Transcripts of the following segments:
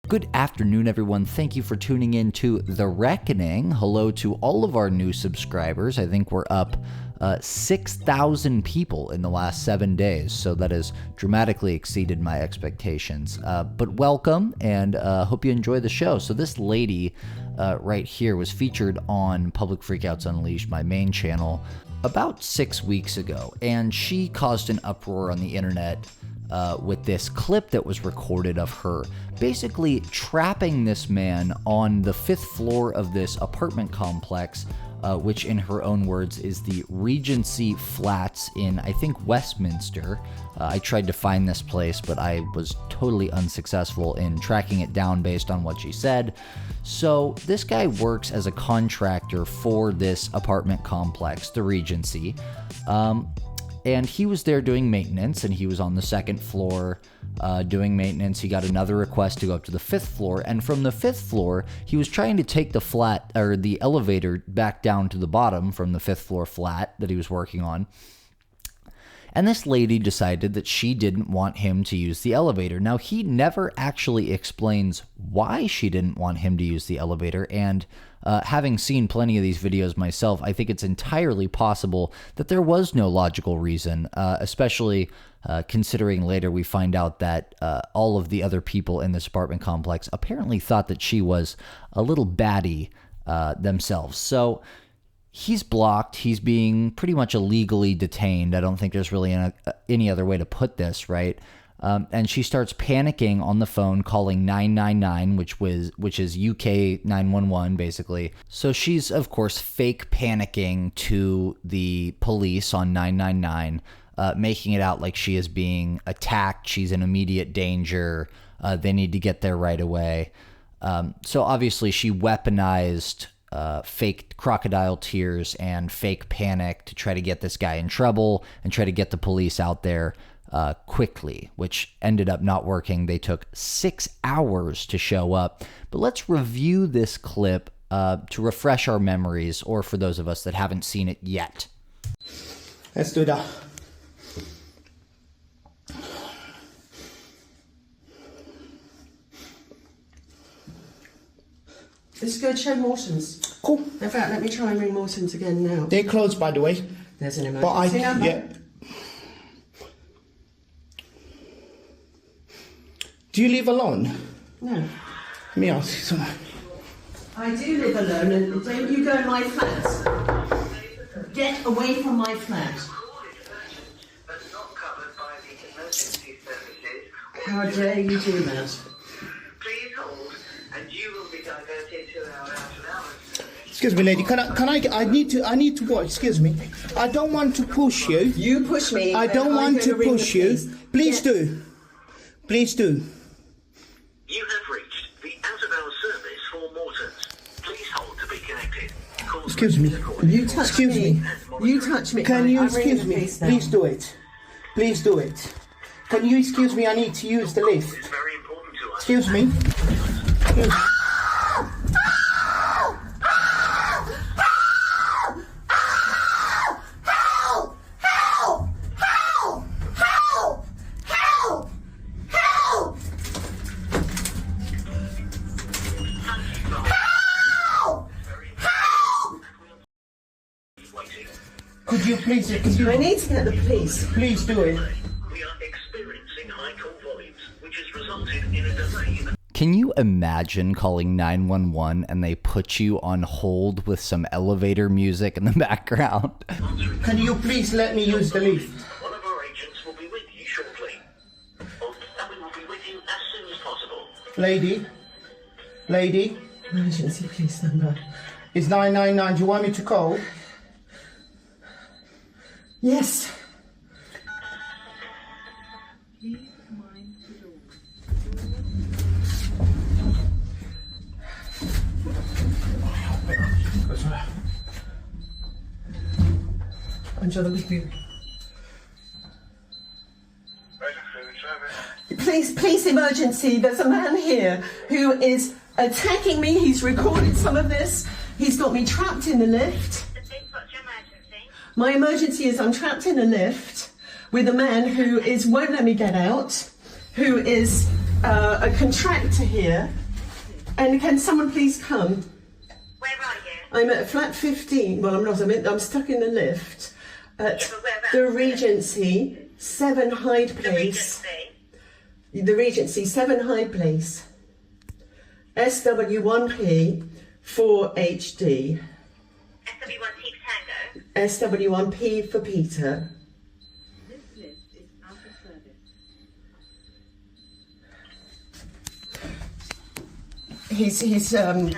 Good afternoon, everyone. Thank you for tuning in to The Reckoning. Hello to all of our new subscribers. I think we're up 6,000 people in the last 7 days, so that has dramatically exceeded my expectations. But welcome, and hope you enjoy the show. So this lady right here was featured on Public Freakouts Unleashed, my main channel, about 6 weeks ago, and she caused an uproar on the internet with this clip that was recorded of her basically trapping this man on the 5th floor of this apartment complex, which in her own words is the Regency Flats in, I think, Westminster. I tried to find this place, but I was totally unsuccessful in tracking it down based on what she said. So this guy works as a contractor for this apartment complex, the Regency. And he was there doing maintenance, and he was on the 2nd floor doing maintenance. He got another request to go up to the 5th floor, and from the 5th floor, he was trying to take the flat, or the elevator, back down to the bottom from the 5th floor flat that he was working on. And this lady decided that she didn't want him to use the elevator. Now, he never actually explains why she didn't want him to use the elevator, and having seen plenty of these videos myself, I think it's entirely possible that there was no logical reason, especially considering later we find out that all of the other people in this apartment complex apparently thought that she was a little batty themselves. So he's blocked. He's being pretty much illegally detained. I don't think there's really any other way to put this, right? And she starts panicking on the phone, calling 999, which is UK 911, basically. So she's, of course, fake panicking to the police on 999, making it out like she is being attacked. She's in immediate danger. They need to get there right away. So obviously she weaponized fake crocodile tears and fake panic to try to get this guy in trouble and try to get the police out there quickly, which ended up not working. They took 6 hours to show up. But let's review this clip to refresh our memories, or for those of us that haven't seen it yet. Let's do that. Let's go show Morton's. Cool. In fact, let me try and ring Morton's again now. They're closed, by the way. There's an emergency number. Yeah. Do you live alone? No. Let me ask you something. I do live alone, and don't you go in my flat. Get away from my flat. How dare you do that? Please hold, and you will be diverted to our hours. Excuse me, lady. I need to watch. Excuse me. I don't want to push you. You push me. I don't want to push you. Please do. Please do. You have reached the out-of-hours service for Morton's. Please hold to be connected. Excuse me. You touch me. You touch me. Can you excuse me? Please do it. Please do it. Can you excuse me? I need to use the lift. It's very important to us. Excuse me. Could you please? I need to get the police. Please do it. We are experiencing high call volumes, which has resulted in a delay in the... Can you imagine calling 911 and they put you on hold with some elevator music in the background? Can you please let me use the lift? One of our agents will be with you shortly. And we will be with you as soon as possible. Lady, Emergency police number. it's 999. Do you want me to call? Yes. Angela, with you. Police emergency. There's a man here who is attacking me. He's recorded some of this. He's got me trapped in the lift. What's your emergency? My emergency is I'm trapped in a lift with a man who won't let me get out, who is a contractor here. And can someone please come? Where are you? I'm at flat 15. Well, I'm not. I'm stuck in the lift at Yeah, but whereabouts? the Regency, 7 Hyde The Place. Regency. The Regency, 7 Hyde Place. SW1P 4HD. SW1 T Tango. SW1P for Peter. He's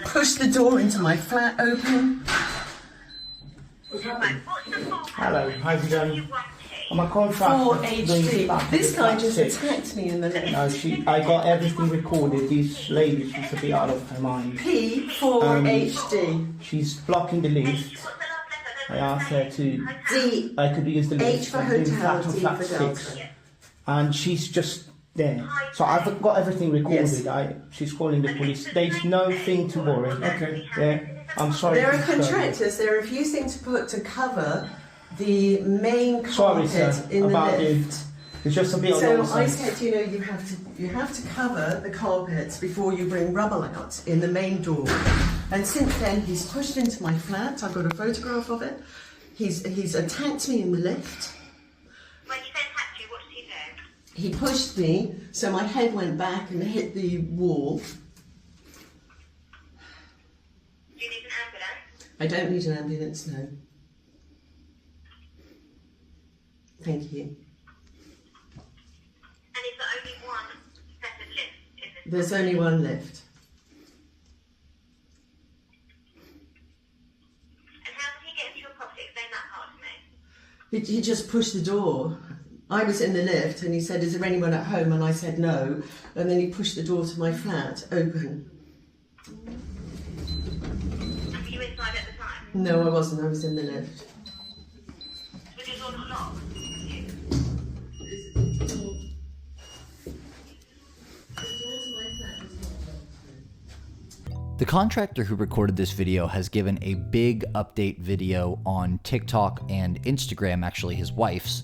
pushed the door into my flat open. Right, what's the full Hello, how's it going? SW1P? I'm a contractor. 4HD. This guy just Six. attacked me in the lift. No, I got everything recorded. This lady, she's a bit out of her mind. P4HD. She's blocking the lift. What's the last letter? I asked her to. D. I could use the lift. H for I'm doing hotel, flat on D flat for 6. Delta. And she's just there. So I've got everything recorded. Yes. She's calling the police. There's nothing to worry. Okay. Yeah. I'm sorry. There to are disturb you. contractors. They're refusing to put to cover the main Sorry, carpet sir. in the About lift. it's just a bit of So I nonsense. said, you know, you have to cover the carpets before you bring rubble out in the main door. And since then, he's pushed into my flat. I've got a photograph of it. He's attacked me in the lift. When you say attacked you, what did he do? He pushed me, so my head went back and hit the wall. Do you need an ambulance? I don't need an ambulance, no. Thank you. And is there only one set of lifts in this? There's only one lift. And how did he get into your property? Explain that part to me. He just pushed the door. I was in the lift and he said, is there anyone at home? And I said no. And then he pushed the door to my flat open. And were you inside at the time? No, I wasn't. I was in the lift. Was your door not locked? The contractor who recorded this video has given a big update video on TikTok and Instagram, actually his wife's,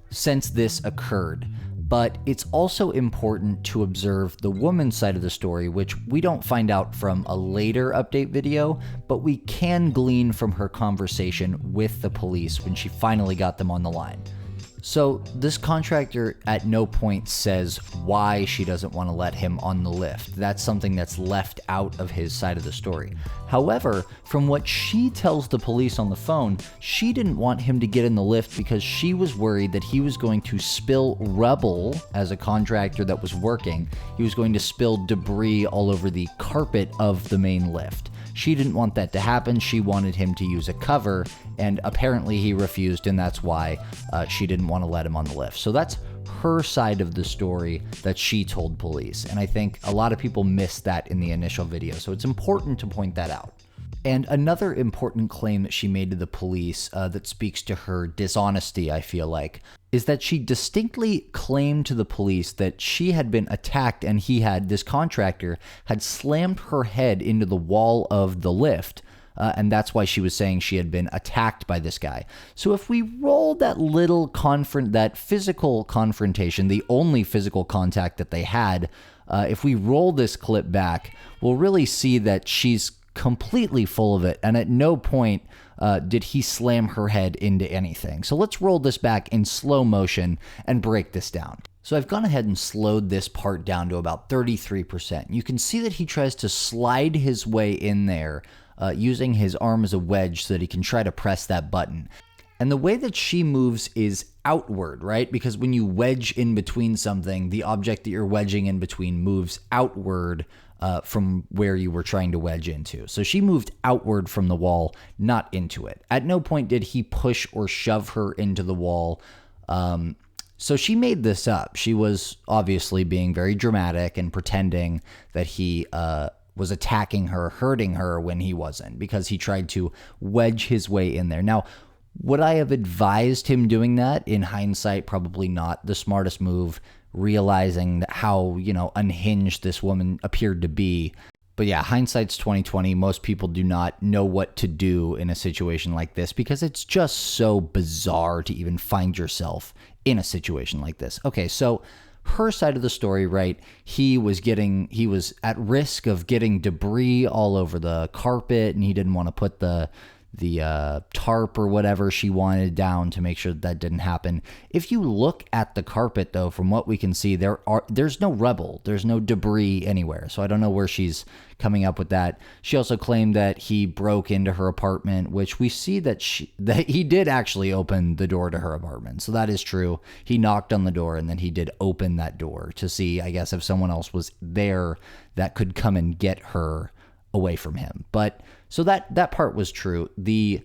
since this occurred. But it's also important to observe the woman's side of the story, which we don't find out from a later update video, but we can glean from her conversation with the police when she finally got them on the line. So this contractor at no point says why she doesn't want to let him on the lift. That's something that's left out of his side of the story. However, from what she tells the police on the phone, she didn't want him to get in the lift because she was worried that he was going to spill rubble as a contractor that was working. He was going to spill debris all over the carpet of the main lift. She didn't want that to happen. She wanted him to use a cover, and apparently he refused, and that's why she didn't want to let him on the lift. So that's her side of the story that she told police, and I think a lot of people missed that in the initial video, so it's important to point that out. And another important claim that she made to the police that speaks to her dishonesty, I feel like, is that she distinctly claimed to the police that she had been attacked and this contractor, had slammed her head into the wall of the lift. And that's why she was saying she had been attacked by this guy. So if we roll that that physical confrontation, the only physical contact that they had, if we roll this clip back, we'll really see that she's completely full of it, and at no point did he slam her head into anything. So let's roll this back in slow motion and break this down. So I've gone ahead and slowed this part down to about 33%. You can see that he tries to slide his way in there using his arm as a wedge so that he can try to press that button. And the way that she moves is outward, right? Because when you wedge in between something, the object that you're wedging in between moves outward from where you were trying to wedge into. So she moved outward from the wall, not into it. At no point did he push or shove her into the wall. So she made this up. She was obviously being very dramatic and pretending that he was attacking her, hurting her when he wasn't, because he tried to wedge his way in there. Now, would I have advised him doing that? In hindsight, probably not the smartest move, realizing how, unhinged this woman appeared to be. But yeah, hindsight's 2020. Most people do not know what to do in a situation like this because it's just so bizarre to even find yourself in a situation like this. Okay, so her side of the story, right, he was at risk of getting debris all over the carpet, and he didn't want to put the tarp or whatever she wanted down to make sure that didn't happen. If you look at the carpet, though, from what we can see, there's no rubble, there's no debris anywhere. So I don't know where she's coming up with that. She also claimed that he broke into her apartment, which we see that he did actually open the door to her apartment. So that is true. He knocked on the door and then he did open that door to see, I guess, if someone else was there that could come and get her away from him. But so that part was true. The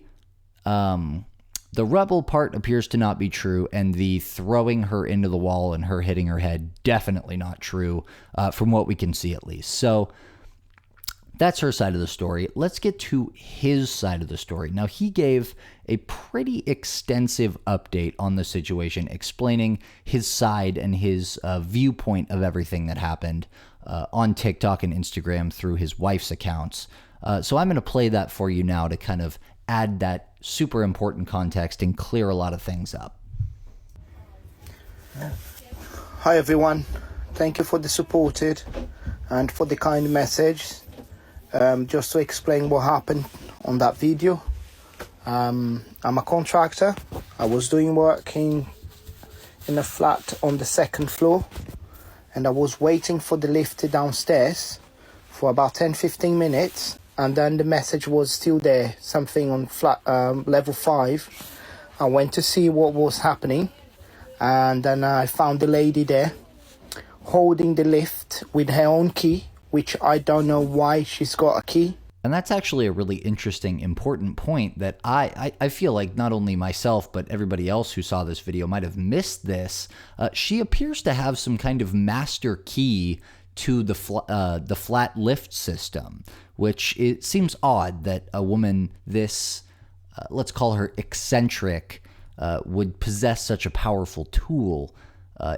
rubble part appears to not be true, and the throwing her into the wall and her hitting her head, definitely not true, from what we can see at least. So that's her side of the story. Let's get to his side of the story. Now, he gave a pretty extensive update on the situation, explaining his side and his viewpoint of everything that happened on TikTok and Instagram through his wife's accounts. So I'm going to play that for you now to kind of add that super important context and clear a lot of things up. Hi everyone, thank you for the supported and for the kind message. Just to explain what happened on that video. I'm a contractor. I was doing work in a flat on the second floor, and I was waiting for the lift downstairs for about 10-15 minutes, and then the message was still there, something on flat level 5. I went to see what was happening, and then I found the lady there holding the lift with her own key, which I don't know why she's got a key. And that's actually a really interesting, important point that I feel like not only myself, but everybody else who saw this video might have missed this. She appears to have some kind of master key to the flat lift system, which it seems odd that a woman this, let's call her eccentric, would possess such a powerful tool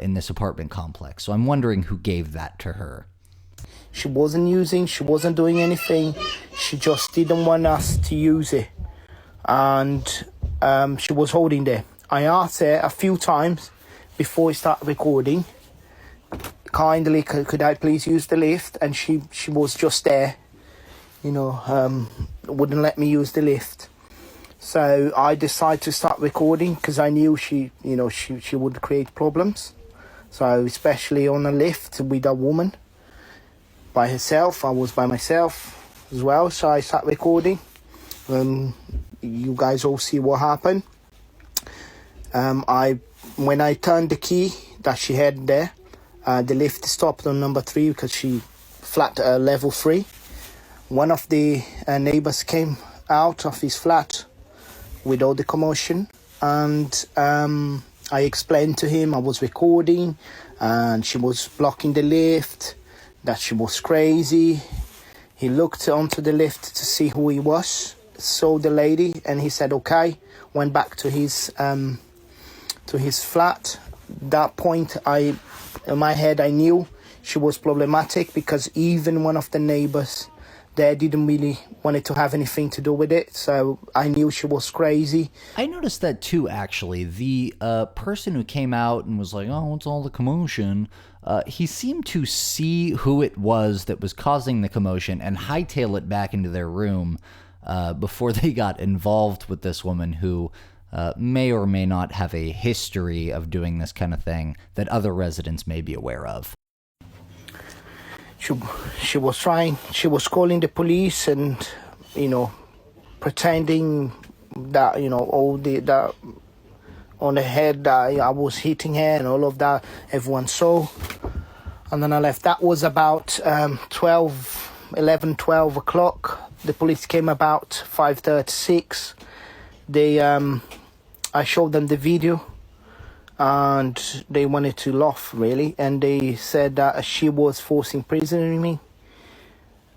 in this apartment complex. So I'm wondering who gave that to her. She wasn't doing anything. She just didn't want us to use it. And she was holding there. I asked her a few times before we start recording, kindly, could I please use the lift? And she was just there, wouldn't let me use the lift. So I decided to start recording because I knew she would create problems. So especially on a lift with a woman by herself, I was by myself as well. So I started recording. You guys all see what happened. When I turned the key that she had there, the lift stopped on number 3 because she flat level 3. One of the neighbors came out of his flat with all the commotion, and I explained to him I was recording and she was blocking the lift, that she was crazy. He looked onto the lift to see who he was, saw the lady, and he said okay, went back to his flat. That point, in my head I knew she was problematic, because even one of the neighbors there didn't really want to have anything to do with it. So I knew she was crazy. I noticed that too, actually. The person who came out and was like, oh, what's all the commotion? He seemed to see who it was that was causing the commotion and hightail it back into their room before they got involved with this woman who may or may not have a history of doing this kind of thing that other residents may be aware of. She was calling the police and, pretending that, all that on the head that I was hitting her and all of that, everyone saw. And then I left. That was about 12 o'clock. The police came about 5:36. I showed them the video, and they wanted to laugh, really, and they said that she was forcing prisoning me,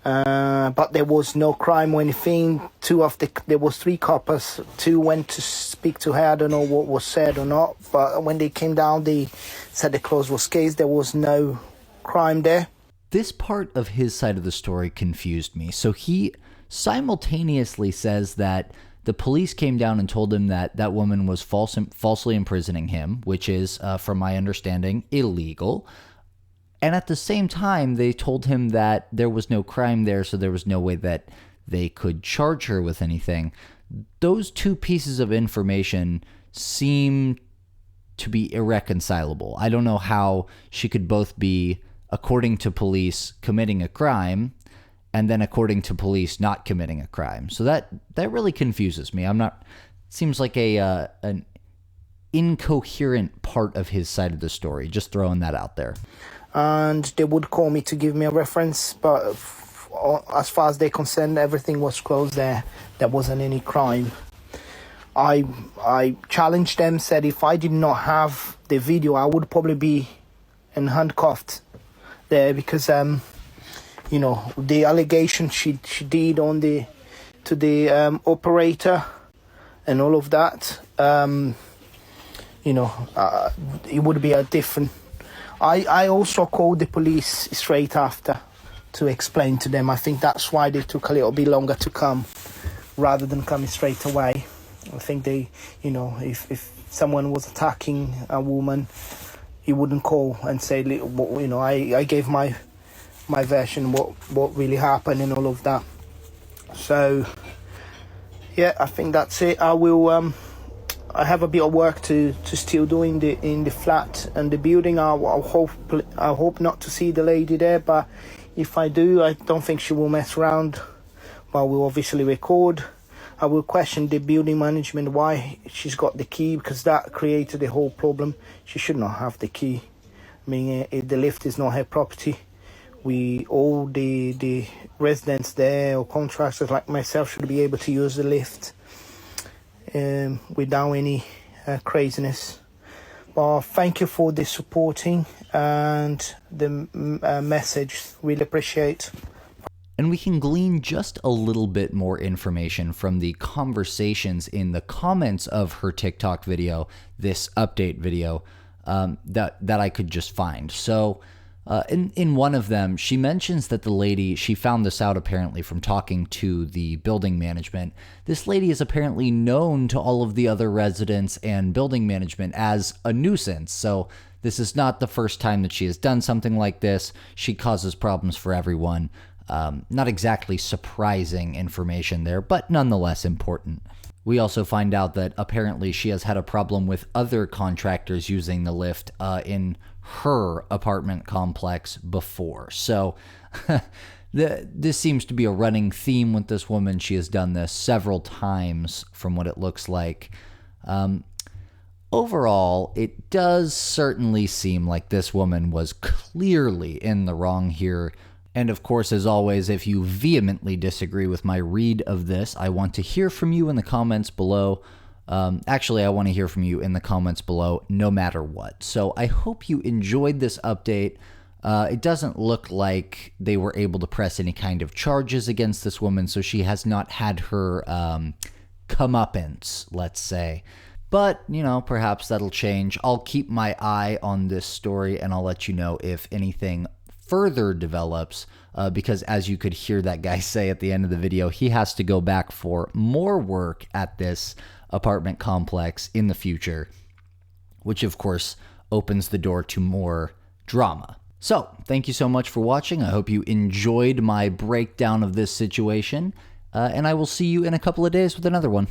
but there was no crime or anything. There was 3 coppers. 2 went to speak to her. I don't know what was said or not, but when they came down, they said the close was case. There was no crime there. This part of his side of the story confused me. So he simultaneously says that the police came down and told him that that woman was falsely imprisoning him, which is, from my understanding, illegal. And at the same time, they told him that there was no crime there, so there was no way that they could charge her with anything. Those two pieces of information seem to be irreconcilable. I don't know how she could both be, according to police, committing a crime, and then according to police, not committing a crime. So that really confuses me. Seems like an incoherent part of his side of the story. Just throwing that out there. And they would call me to give me a reference, but as far as they're concerned, everything was closed there. There wasn't any crime. I challenged them, said if I did not have the video, I would probably be handcuffed there, because you know, the allegation she did on the operator and all of that, you know, it would be a different. I also called the police straight after to explain to them. I think that's why they took a little bit longer to come rather than coming straight away. I think they, you know, if someone was attacking a woman, he wouldn't call and say, you know, I gave my version, what really happened and all of that. So, yeah, I think that's it. I will, I have a bit of work to still do in the flat and the building. I hope not to see the lady there, but if I do, I don't think she will mess around. But we'll obviously record. I will question the building management why she's got the key, because that created the whole problem. She should not have the key. I mean, the lift is not her property. All the residents there or contractors like myself should be able to use the lift without any craziness. But thank you for the supporting and the message. Really appreciate. And we can glean just a little bit more information from the conversations in the comments of her TikTok video, this update video, that I could just find. So in one of them, she mentions that the lady, she found this out apparently from talking to the building management. This lady is apparently known to all of the other residents and building management as a nuisance. So this is not the first time that she has done something like this. She causes problems for everyone. Not exactly surprising information there, but nonetheless important. We also find out that apparently she has had a problem with other contractors using the lift in her apartment complex before. So this seems to be a running theme with this woman. She has done this several times from what it looks like. Overall, it does certainly seem like this woman was clearly in the wrong here. And of course, as always, if you vehemently disagree with my read of this, I want to hear from you in the comments below. Actually, I want to hear from you in the comments below no matter what. So I hope you enjoyed this update. It doesn't look like they were able to press any kind of charges against this woman, so she has not had her comeuppance, let's say. But, you know, perhaps that'll change. I'll keep my eye on this story, and I'll let you know if anything further develops, because as you could hear that guy say at the end of the video, he has to go back for more work at this apartment complex in the future, which of course opens the door to more drama. So thank you so much for watching. I hope you enjoyed my breakdown of this situation, and I will see you in a couple of days with another one.